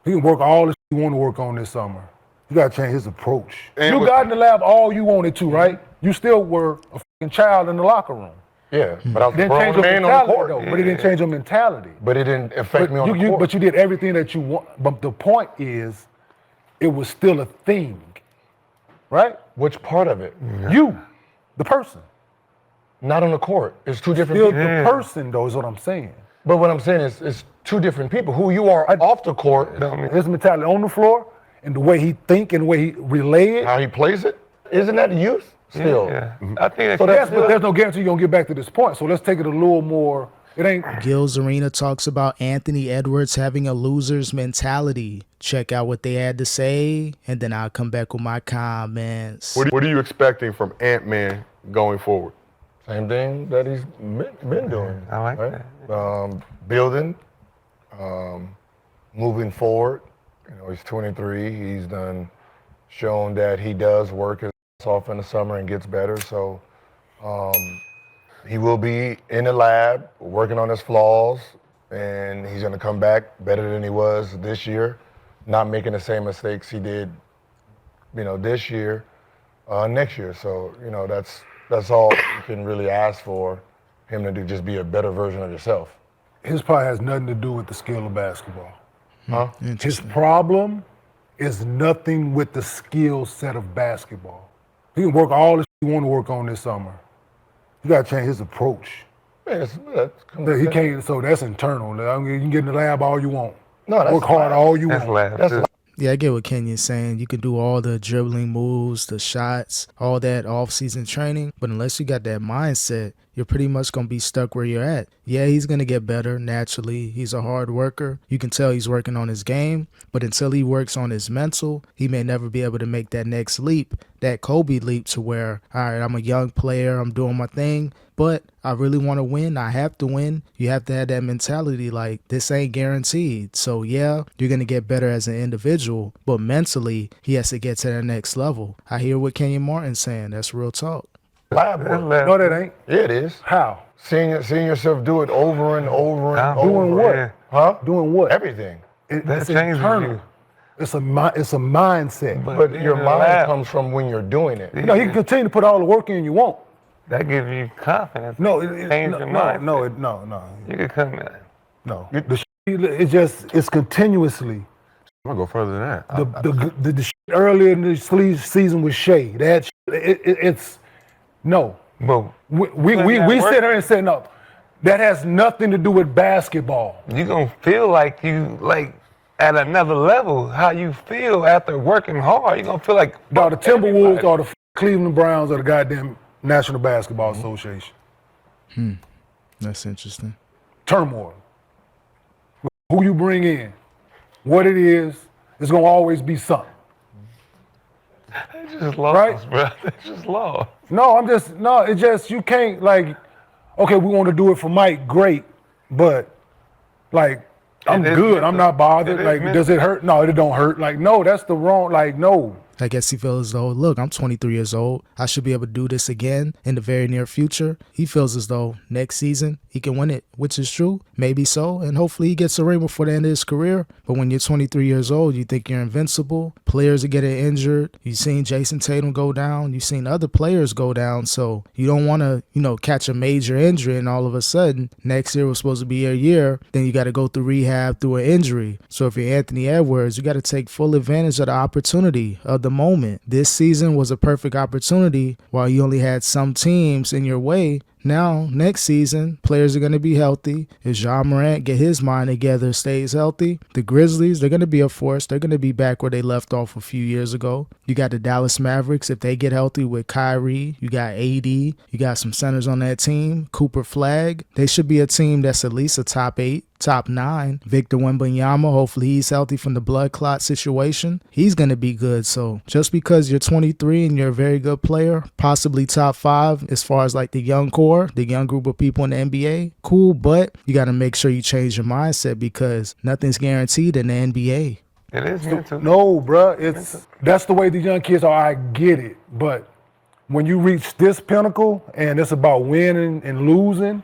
He can work all the shit he want to work on this summer. You got to change his approach. And you got in the lab all you wanted to, right? You still were a fucking child in the locker room. Yeah, but I was It a didn't change grown your man on the mentality, court. though. But it didn't change your mentality. But it didn't affect me on the court. But you did everything that you want. But the point is, it was still a thing, right? Which part of it? You, the person. Not on the court. It's two different Still people. the person, though, is what I'm saying. But what I'm saying is, it's two different people. Who you are off the court, His mentality on the floor and the way he think and the way he relay it. how he plays it, isn't that youth still? Yeah. I think So yes, but there's no guarantee you're going to get back to this point. So let's take it a little more. It ain't. Gills Arena talks about Anthony Edwards having a loser's mentality. Check out what they had to say, and then I'll come back with my comments. What are you expecting from Ant-Man going forward? Same thing that he's been doing. I like that. Building, moving forward. You know, he's 23. He's shown that he does work his ass off in the summer and gets better. So he will be in the lab working on his flaws, and he's going to come back better than he was this year, not making the same mistakes he did, this year, next year. So, that's all you can really ask for him to do, just be a better version of yourself. His probably has nothing to do with the skill of basketball. Huh? His problem is nothing with the skill set of basketball. He can work all the shit he want to work on this summer. You got to change his approach. Yeah, He can't. So that's internal. I mean, you can get in the lab all you want. No, that's work hard all you That's want. lab. Yeah, I get what Kenya's saying. You can do all the dribbling moves, the shots, all that off-season training, but unless you got that mindset, you're pretty much going to be stuck where you're at. Yeah, he's going to get better naturally. He's a hard worker. You can tell he's working on his game, but until he works on his mental, he may never be able to make that next leap, that Kobe leap to where, all right, I'm a young player, I'm doing my thing, but I really want to win. I have to win. You have to have that mentality like this ain't guaranteed. So yeah, you're going to get better as an individual, but mentally, he has to get to that next level. I hear what Kenyon Martin's saying. That's real talk. Lab work. No, that ain't. Yeah, it is. How? Seeing yourself do it over and over and over. Doing what? Yeah. Huh? Doing what? Everything. It's changes internal. you. It's a mindset. But being your in the mind lab, comes from when you're doing it. You can continue to put all the work in you want. that gives you confidence. No, Change your mind. no. You can come in. No. It's continuously. I'm gonna go further than that. The shit earlier in the season with Shea. That it's no. But We sit here and say no. That has nothing to do with basketball. you're going to feel like you, at another level, how you feel after working hard. You're going to feel like... Dog, the Timberwolves or the Cleveland Browns or the goddamn National Basketball Association. That's interesting. Turmoil. Who you bring in, what it is, it's gonna always be something. They just lost, Right? bro. They just lost. You can't okay, we want to do it for Mike, great, but I'm It is good, mental. I'm not bothered. It is Does it hurt? No, it don't hurt. No, that's the wrong, no. I guess he feels as though, look, I'm 23 years old. I should be able to do this again in the very near future. He feels as though next season he can win it, which is true. Maybe so. And hopefully he gets a ring before the end of his career. But when you're 23 years old, you think you're invincible. Players are getting injured. You've seen Jason Tatum go down. You've seen other players go down. So you don't want to, catch a major injury and all of a sudden next year was supposed to be your year. Then you got to go through rehab through an injury. So if you're Anthony Edwards, you got to take full advantage of the opportunity of the moment. This season was a perfect opportunity while you only had some teams in your way. Now, next season, players are going to be healthy. If John Morant get his mind together, stays healthy, the Grizzlies, they're going to be a force. They're going to be back where they left off a few years ago. You got the Dallas Mavericks. If they get healthy with Kyrie, you got AD, you got some centers on that team, Cooper Flag. They should be a team that's at least a top 8. Top 9. Victor Wembanyama, hopefully he's healthy from the blood clot situation. He's going to be good. So just because you're 23 and you're a very good player, possibly top 5 as far as the young core, the young group of people in the NBA, cool, but you got to make sure you change your mindset because nothing's guaranteed in the NBA. It is mental. No, bruh, that's the way the young kids are. I get it. But when you reach this pinnacle and it's about winning and losing,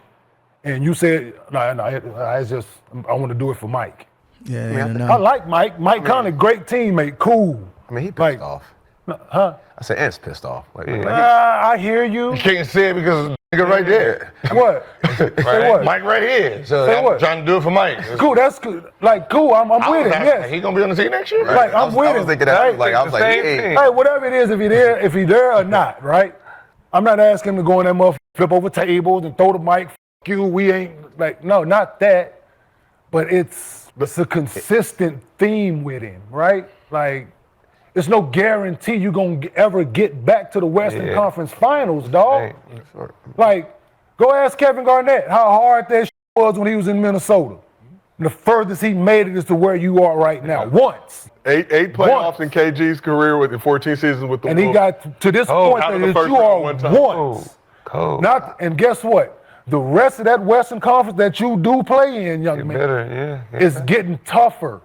and you said, I want to do it for Mike. Yeah, I like Mike. Mike Conley, great teammate, cool. I mean, he pissed Like, off. Huh? I said, Ant's pissed off. I hear you. You can't say it because the nigga right there. What? Say what? Mike right here. So Say I'm what? trying to do it for Mike. Cool, that's good. Like, cool, I'm with it, yes. He gonna be on the team next year? Like, I'm with I was him. thinking that. Right? Like, I was like, hey. Hey, whatever it is, if he's there or not, right? I'm not asking him to go in that motherfucker, flip over tables and throw the mic, f you, we ain't, like, no, not that. But it's a consistent theme with him, right? Like, there's no guarantee you're going to ever get back to the Western Conference Finals, dog. Like, go ask Kevin Garnett how hard that was when he was in Minnesota. And the furthest he made it is to where you are right now, once. Eight playoffs in KG's career with the 14 seasons with the And he got to this point that you are once. Cold. And guess what? The rest of that Western Conference that you do play in, young man, is getting tougher.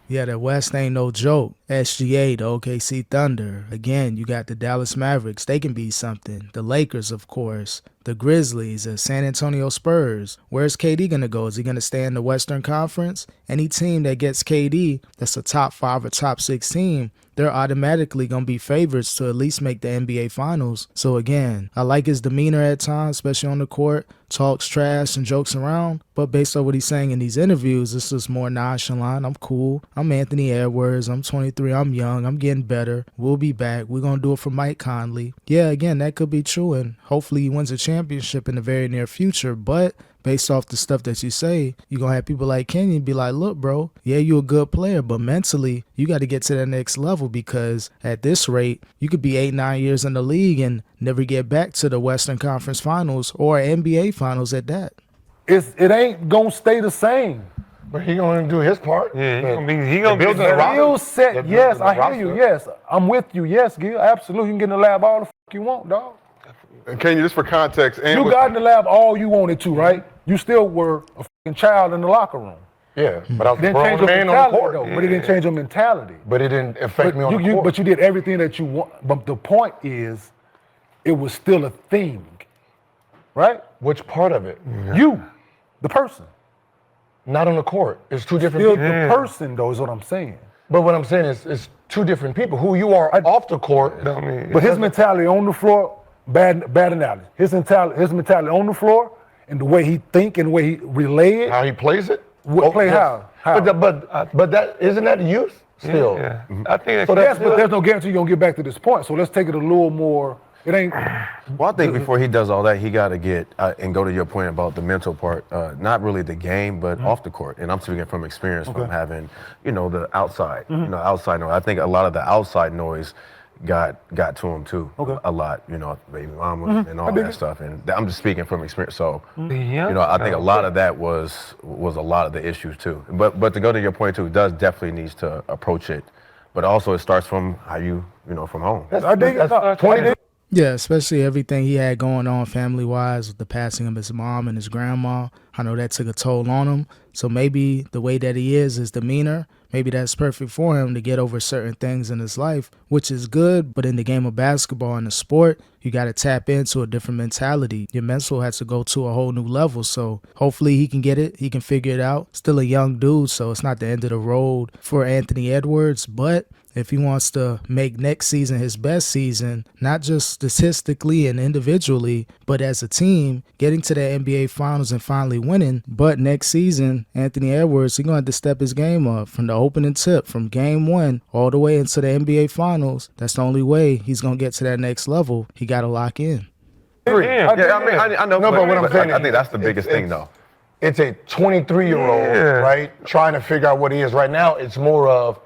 Yeah, the West ain't no joke. SGA, the OKC Thunder. Again, you got the Dallas Mavericks. They can be something. The Lakers, of course. The Grizzlies, the San Antonio Spurs. Where's KD going to go? Is he going to stay in the Western Conference? Any team that gets KD that's a top 5 or top 6 team, they're automatically going to be favorites to at least make the NBA Finals. So again, I like his demeanor at times, especially on the court. Talks trash and jokes around. But based on what he's saying in these interviews, this is more nonchalant. I'm cool. I'm Anthony Edwards. I'm 23. I'm young. I'm getting better. We'll be back. We're going to do it for Mike Conley. Yeah, again, that could be true. And hopefully he wins a championship in the very near future. But based off the stuff that you say, you're going to have people like Kenyon be like, look, bro, yeah, you're a good player, but mentally, you got to get to that next level because at this rate, you could be 8-9 years in the league and never get back to the Western Conference Finals or NBA Finals at that. It ain't going to stay the same. But he going to do his part. Yeah, he going to be the roster. Skill set, yes, I hear you, yes. I'm with you, yes, Gil, absolutely. You can get in the lab all the you want, dog. And can you, just for context, you got in the lab all you wanted to, right? You still were a fucking child in the locker room. Yeah, but I was a grown man on the court. Though, but it didn't change your mentality. But it didn't affect me on the court. But you did everything that you want. But the point is, it was still a thing, right? Which part of it? You, the person. Not on the court. It's two different Still people. the person, though, is what I'm saying. But what I'm saying is it's two different people. Who you are off the court. But his mentality on the floor, bad analogy. His mentality on the floor and the way he think and the way he relay it. How he plays it? Play how? But that isn't that youth still? Yeah. I think so but there's no guarantee you're gonna get back to this point. So let's take it a little more. It ain't. Well, I think before he does all that, he got to get and go to your point about the mental part. Not really the game, but off the court. And I'm speaking from experience from having, the outside, outside noise. I think a lot of the outside noise got to him too. A lot, baby mama and all that stuff. And I'm just speaking from experience. So, I think a lot of that was a lot of the issues too. But to go to your point too, does definitely needs to approach it. But also it starts from how you, from home. I think that's 20. Yeah, especially everything he had going on family-wise with the passing of his mom and his grandma. I know that took a toll on him. So maybe the way that he is, his demeanor, maybe that's perfect for him to get over certain things in his life, which is good. But in the game of basketball and the sport, you got to tap into a different mentality. Your mental has to go to a whole new level. So hopefully he can get it. He can figure it out. Still a young dude, so it's not the end of the road for Anthony Edwards. But if he wants to make next season his best season, not just statistically and individually, but as a team, getting to the NBA Finals and finally winning. But next season, Anthony Edwards, he's going to have to step his game up from the opening tip, from game 1 all the way into the NBA Finals. That's the only way he's going to get to that next level. He got to lock in. I know. No, but what I'm saying, I think that's the biggest thing, though. It's a 23-year-old, right, trying to figure out what he is. Right now, it's more of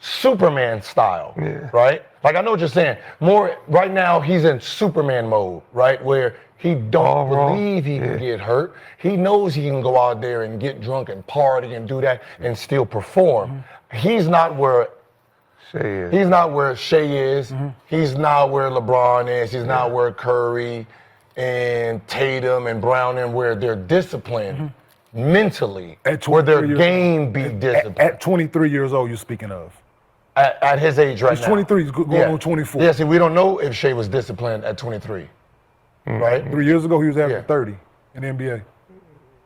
Superman style, right? Like, I know what you're saying. More right now, he's in Superman mode, right? Where he don't believe he can get hurt. He knows he can go out there and get drunk and party and do that and still perform. He's not where Shea is. He's not where Shea is. He's not where LeBron is. He's not where Curry and Tatum and Brown and where they're disciplined mentally, where their game be disciplined. At 23 years old, you're speaking of. At his age right now. He's 23, he's going on 24. Yeah, see, we don't know if Shea was disciplined at 23, right? 3 years ago, he was averaging 30 in the NBA.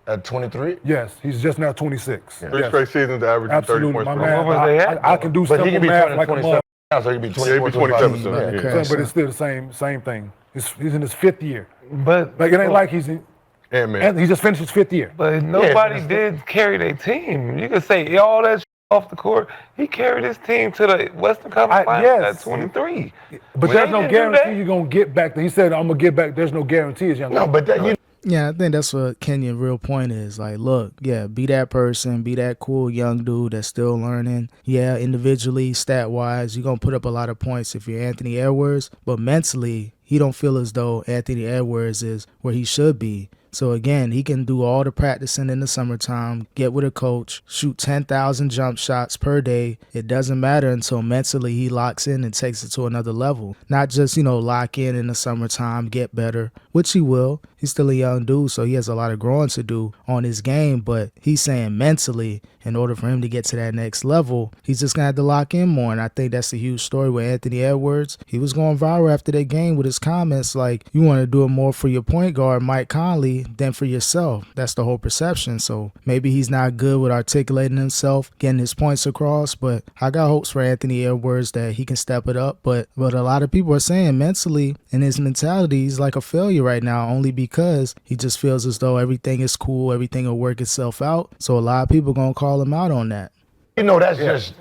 At 23? Yes, he's just now 26. Three Yes. straight seasons averaging 30 Absolutely, points my per man. game. What was they at, I can do But simple he can be math turning like a 27 mother. now, so he can be Yeah, 24, he'd be 27 25. soon. Okay. Yeah. But it's still the same thing. He's in his 5th year. But Like it ain't like he's in, Ant-Man. and he just finished his 5th year. But nobody did carry their team. You could say all that off the court. He carried his team to the Western Conference Finals yes. at 23. But When there's they no didn't do guarantee that- you're gonna get back there. He said, "I'm gonna get back." There's no guarantees, young. No, but that, Yeah, I think that's what Kenyon's real point is. Like, look, yeah, be that person, be that cool young dude that's still learning. Yeah, individually, stat-wise, you're going to put up a lot of points if you're Anthony Edwards, but mentally, he don't feel as though Anthony Edwards is where he should be. So again, he can do all the practicing in the summertime, get with a coach, shoot 10,000 jump shots per day. It doesn't matter until mentally he locks in and takes it to another level. Not just, lock in the summertime, get better, which he will. He's still a young dude, so he has a lot of growing to do on his game, but he's saying mentally, in order for him to get to that next level, he's just going to have to lock in more. And I think that's the huge story with Anthony Edwards. He was going viral after that game with his comments like, you want to do it more for your point guard, Mike Conley, than for yourself. That's the whole perception. So maybe he's not good with articulating himself, getting his points across, but I got hopes for Anthony Edwards that he can step it up. But a lot of people are saying mentally, in his mentality, he's like a failure right now, only because he just feels as though everything is cool, everything will work itself out. So a lot of people going to call him out on that. that's just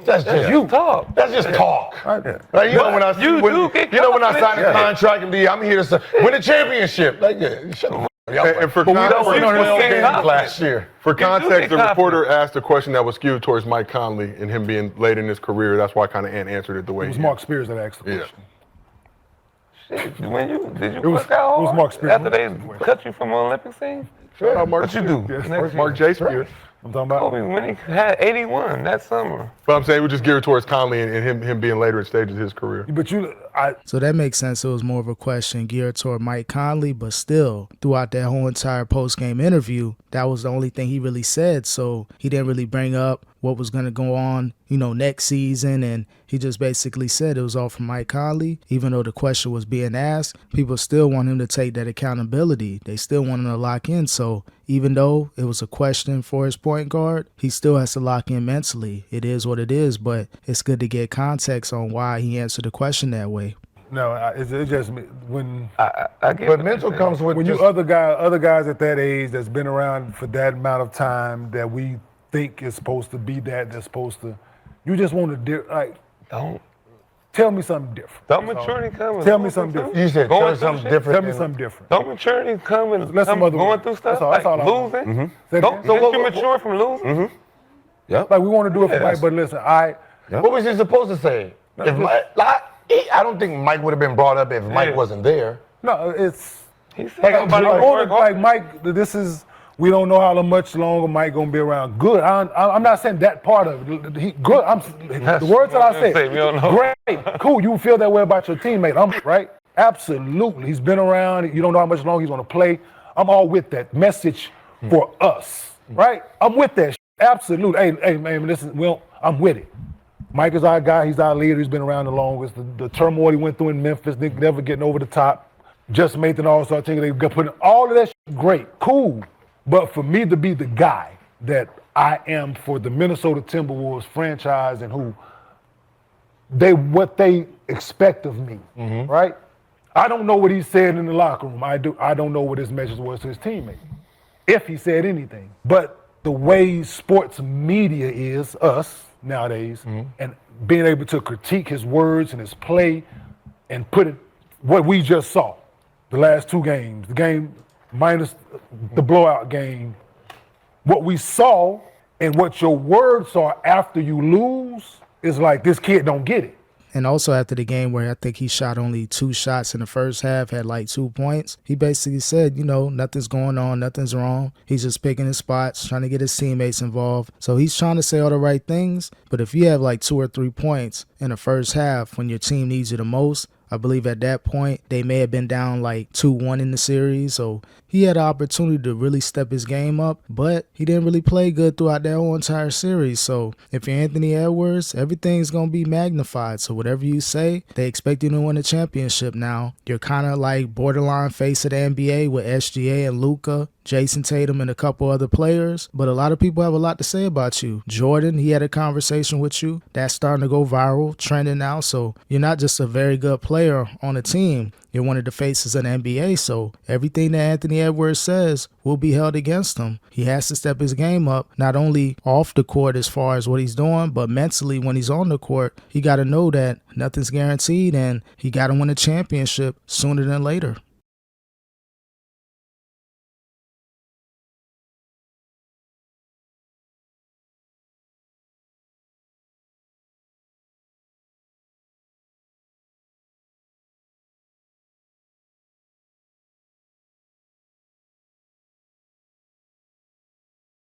you. Talk. That's just talk. Like, when I sign a contract and I'm here to win a championship. Like, shut up. And for But we context, don't don't know get confident. last year. for You do context, the get reporter asked a question that was skewed towards Mike Conley and him being late in his career. That's why kind of Ant answered it the way It was he Mark Spears that asked the Yeah. question. Shit, did you was- work out it was hard Mark Spears. after they cut you from the Olympic scene? Shout out Mark What you do? Spears. Next Mark year. J. Spears. I'm talking about. Kobe when he had 81 that summer. But I'm saying we just geared towards Conley and him being later in stages of his career. But So that makes sense. It was more of a question geared toward Mike Conley, but still, throughout that whole entire post-game interview, that was the only thing he really said. So he didn't really bring up what was going to go on, next season. And he just basically said it was all from Mike Conley. Even though the question was being asked, people still want him to take that accountability. They still want him to lock in. So even though it was a question for his point guard, he still has to lock in mentally. It is what it is, but it's good to get context on why he answered the question that way. no, it's just when I get But what mental you're comes saying. with when you just, other guys at that age that's been around for that amount of time that we think is supposed to be that's supposed to, you just want to Don't tell me something different. don't maturity come with Tell me going something through different. you said Going tell through something shit? different. Tell me than- something different. Don't maturity come with Let some other- going through stuff that's all- like that's all I want. losing? Say Don't that. you mature from losing? Yep. Like we want to do it for Yeah. Mike, but listen, What was he supposed to say? If I don't think Mike would have been brought up if Mike wasn't there. no, it's He said like, nobody I would wanted, work like hard. Mike. We don't know how much longer Mike gonna be around. Good. I'm not saying that part of it. Good. The words that I what I'm saying, we don't know. Great. Cool. You feel that way about your teammate. I'm right. Absolutely. He's been around. You don't know how much longer he's gonna play. I'm all with that message for us. Right. I'm with that. Absolutely. Hey, man. Listen. Well, I'm with it. Mike is our guy. He's our leader. He's been around the longest. The turmoil he went through in Memphis, never getting over the top. Just made an all-star team. They got putting all of that great, cool. But for me to be the guy that I am for the Minnesota Timberwolves franchise and what they expect of me, right? I don't know what he said in the locker room. I don't know what his message was to his teammates, if he said anything. But the way sports media is, us nowadays, and being able to critique his words and his play and put it, what we just saw, the last two games, the game minus the blowout game, what we saw and what your words are after you lose is like, this kid don't get it. And also after the game where I think he shot only 2 shots in the first half, had like 2 points, he basically said, nothing's going on, nothing's wrong. He's just picking his spots, trying to get his teammates involved. So he's trying to say all the right things. But if you have like 2 or 3 points in the first half when your team needs you the most, I believe at that point they may have been down like 2-1 in the series. So he had an opportunity to really step his game up, but he didn't really play good throughout that whole entire series. So if you're Anthony Edwards, everything's going to be magnified. So whatever you say, they expect you to win a championship now. You're kind of like borderline face of the NBA with SGA and Luka, Jason Tatum, and a couple other players. But a lot of people have a lot to say about you. Jordan, he had a conversation with you. That's starting to go viral, trending now. So you're not just a very good player on a team. You're one of the faces of the NBA. So everything that Anthony Edwards says will be held against him. He has to step his game up, not only off the court as far as what he's doing, but mentally when he's on the court, he got to know that nothing's guaranteed and he got to win a championship sooner than later.